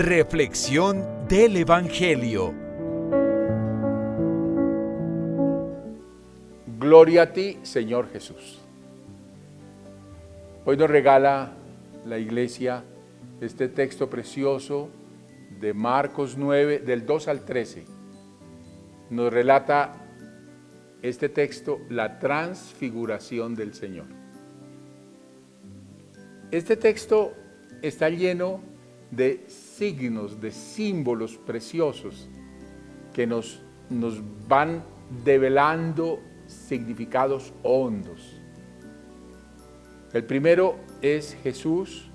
Reflexión del Evangelio. Gloria a ti, Señor Jesús. Hoy nos regala la Iglesia este texto precioso de Marcos 9, del 2 al 13. Nos relata este texto la transfiguración del Señor. Este texto está lleno de signos, de símbolos preciosos que nos van develando significados hondos. El primero es Jesús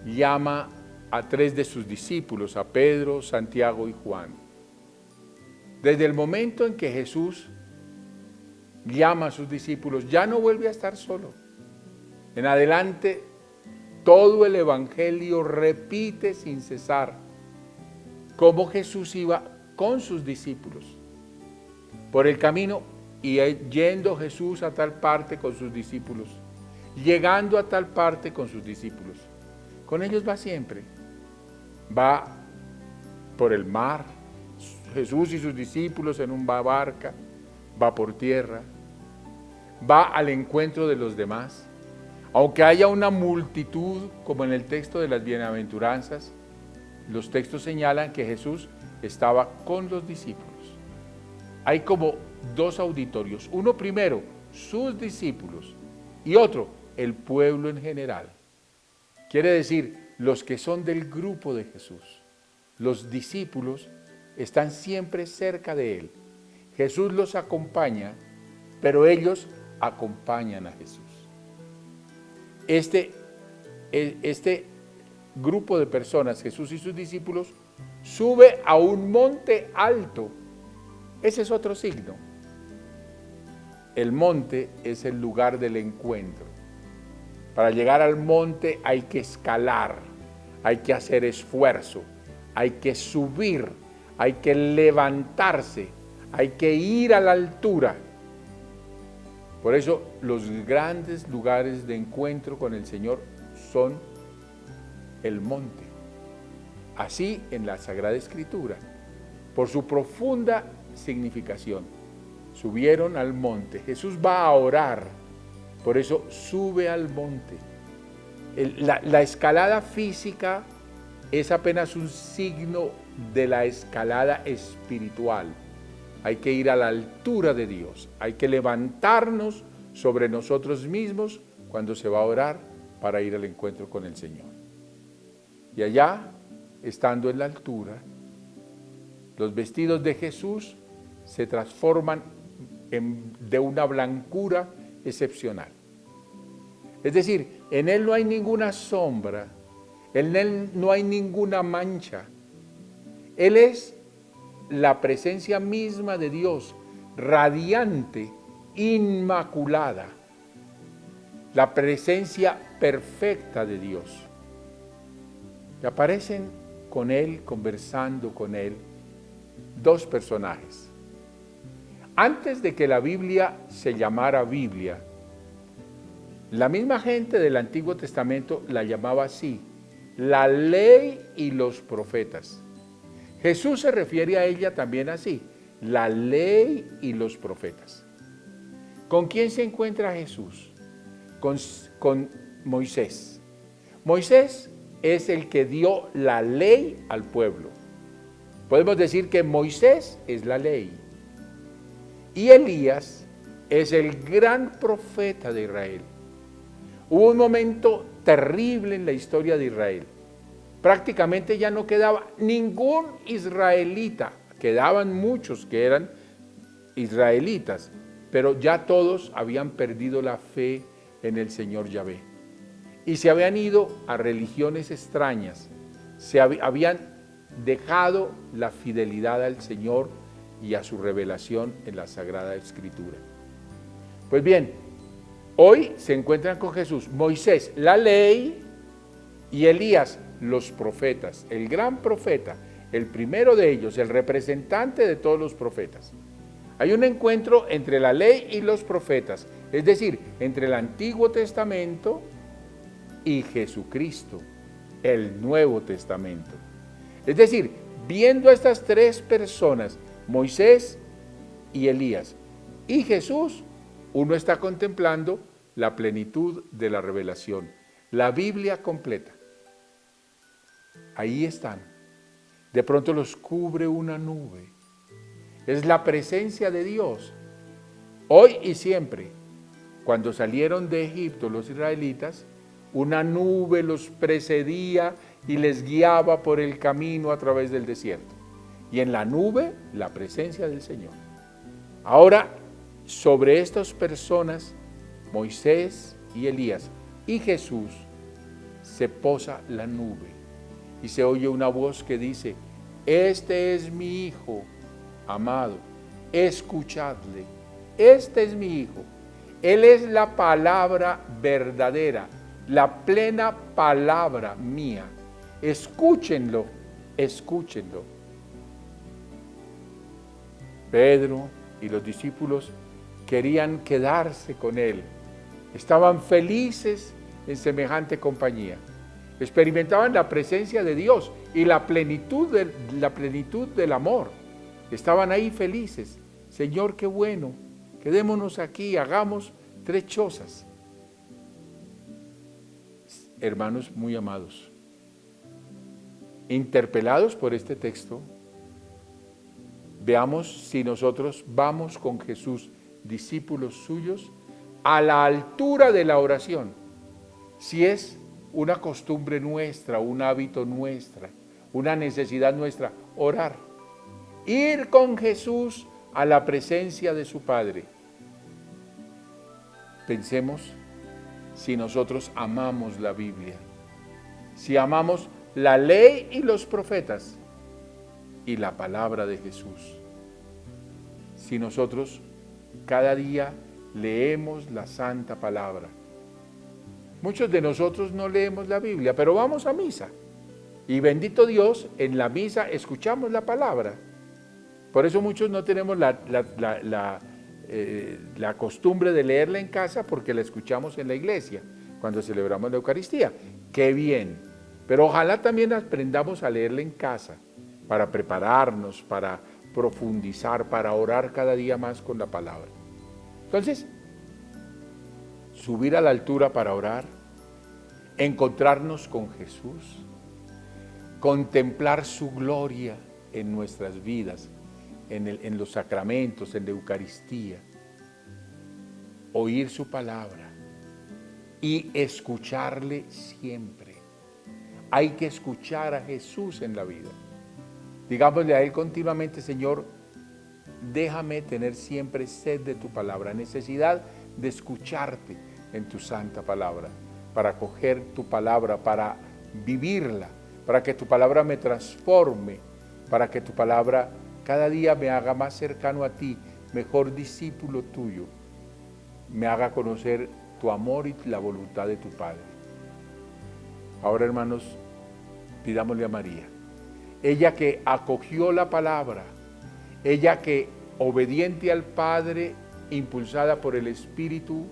llama a 3 de sus discípulos, a Pedro, Santiago y Juan. Desde el momento en que Jesús llama a sus discípulos, ya no vuelve a estar solo. En adelante, todo el Evangelio repite sin cesar cómo Jesús iba con sus discípulos por el camino y yendo Jesús a tal parte con sus discípulos, llegando a tal parte con sus discípulos. Con ellos va siempre. Va por el mar, Jesús y sus discípulos en una barca, va por tierra, va al encuentro de los demás. Aunque haya una multitud, como en el texto de las bienaventuranzas, los textos señalan que Jesús estaba con los discípulos. Hay como 2 auditorios. Uno primero, sus discípulos, y otro, el pueblo en general. Quiere decir, los que son del grupo de Jesús. Los discípulos están siempre cerca de Él. Jesús los acompaña, pero ellos acompañan a Jesús. Este grupo de personas, Jesús y sus discípulos, sube a un monte alto. Ese es otro signo. El monte es el lugar del encuentro. Para llegar al monte hay que escalar, hay que hacer esfuerzo, hay que subir, hay que levantarse, hay que ir a la altura. Por eso los grandes lugares de encuentro con el Señor son el monte. Así en la Sagrada Escritura, por su profunda significación, subieron al monte. Jesús va a orar, por eso sube al monte. La escalada física es apenas un signo de la escalada espiritual. Hay que ir a la altura de Dios, hay que levantarnos sobre nosotros mismos cuando se va a orar para ir al encuentro con el Señor. Y allá, estando en la altura, los vestidos de Jesús se transforman de una blancura excepcional. Es decir, en Él no hay ninguna sombra, en Él no hay ninguna mancha. Él es la presencia misma de Dios, radiante, inmaculada, la presencia perfecta de Dios. Y aparecen con Él, conversando con Él, 2 personajes. Antes de que la Biblia se llamara Biblia, la misma gente del Antiguo Testamento la llamaba así, la ley y los profetas. Jesús se refiere a ella también así, la ley y los profetas. ¿Con quién se encuentra Jesús? Con Moisés. Moisés es el que dio la ley al pueblo. Podemos decir que Moisés es la ley. Y Elías es el gran profeta de Israel. Hubo un momento terrible en la historia de Israel. Prácticamente ya no quedaba ningún israelita. Quedaban muchos que eran israelitas, pero ya todos habían perdido la fe en el Señor Yahvé. Y se habían ido a religiones extrañas. Habían dejado la fidelidad al Señor y a su revelación en la Sagrada Escritura. Pues bien, hoy se encuentran con Jesús Moisés, la ley, y Elías, los profetas, el gran profeta, el primero de ellos, el representante de todos los profetas. Hay un encuentro entre la ley y los profetas, es decir, entre el Antiguo Testamento y Jesucristo, el Nuevo Testamento. Es decir, viendo a estas tres personas, Moisés y Elías y Jesús, uno está contemplando la plenitud de la revelación, la Biblia completa. Ahí están. De pronto los cubre una nube. Es la presencia de Dios. Hoy y siempre, cuando salieron de Egipto los israelitas, una nube los precedía y les guiaba por el camino a través del desierto. Y en la nube, la presencia del Señor. Ahora, sobre estas personas, Moisés y Elías y Jesús, se posa la nube y se oye una voz que dice: este es mi Hijo amado, escuchadle. Este es mi Hijo. Él es la palabra verdadera, la plena palabra mía. Escúchenlo, escúchenlo. Pedro y los discípulos querían quedarse con él. Estaban felices en semejante compañía. Experimentaban la presencia de Dios y la plenitud del amor. Estaban ahí felices. Señor, qué bueno, quedémonos aquí, hagamos 3 chozas. Hermanos muy amados, interpelados por este texto, veamos si nosotros vamos con Jesús, discípulos suyos, a la altura de la oración. Si es una costumbre nuestra, un hábito nuestra, una necesidad nuestra, orar. Ir con Jesús a la presencia de su Padre. Pensemos si nosotros amamos la Biblia, si amamos la ley y los profetas y la palabra de Jesús. Si nosotros cada día leemos la santa palabra. Muchos de nosotros no leemos la Biblia, pero vamos a misa. Y bendito Dios, en la misa escuchamos la palabra. Por eso muchos no tenemos la costumbre de leerla en casa, porque la escuchamos en la iglesia, cuando celebramos la Eucaristía. ¡Qué bien! Pero ojalá también aprendamos a leerla en casa, para prepararnos, para profundizar, para orar cada día más con la palabra. Entonces, subir a la altura para orar, encontrarnos con Jesús, contemplar su gloria en nuestras vidas, en los sacramentos, en la Eucaristía, oír su palabra y escucharle siempre. Hay que escuchar a Jesús en la vida. Digámosle a Él continuamente: Señor, déjame tener siempre sed de tu palabra, necesidad de escucharte en tu santa palabra, para coger tu palabra, para vivirla, para que tu palabra me transforme, para que tu palabra cada día me haga más cercano a ti, mejor discípulo tuyo, me haga conocer tu amor y la voluntad de tu Padre. Ahora, hermanos, pidámosle a María, ella que acogió la palabra, ella que, obediente al Padre, impulsada por el Espíritu,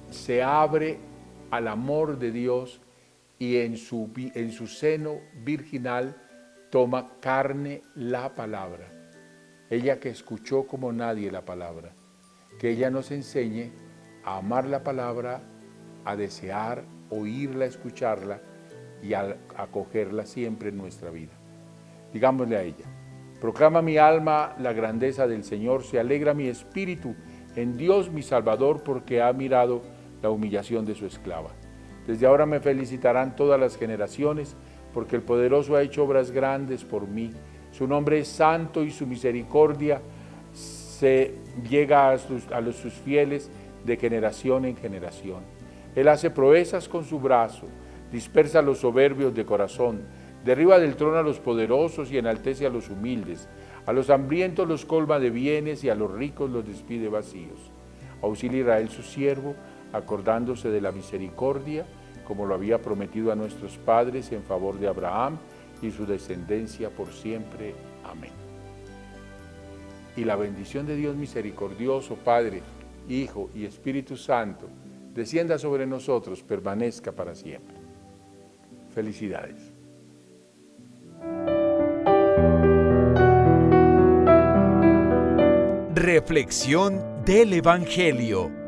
se abre al amor de Dios y en su seno virginal toma carne la palabra. Ella que escuchó como nadie la palabra, que ella nos enseñe a amar la palabra, a desear oírla, escucharla y a acogerla siempre en nuestra vida. Digámosle a ella: proclama mi alma la grandeza del Señor, se alegra mi espíritu en Dios mi Salvador, porque ha mirado la humillación de su esclava. Desde ahora me felicitarán todas las generaciones, porque el poderoso ha hecho obras grandes por mí. Su nombre es santo y su misericordia se llega a sus fieles de generación en generación. Él hace proezas con su brazo, dispersa a los soberbios de corazón, derriba del trono a los poderosos y enaltece a los humildes. A los hambrientos los colma de bienes y a los ricos los despide vacíos. Auxilia a Israel su siervo, acordándose de la misericordia, como lo había prometido a nuestros padres, en favor de Abraham y su descendencia por siempre. Amén. Y la bendición de Dios misericordioso, Padre, Hijo y Espíritu Santo, descienda sobre nosotros, permanezca para siempre. Felicidades. Reflexión del Evangelio.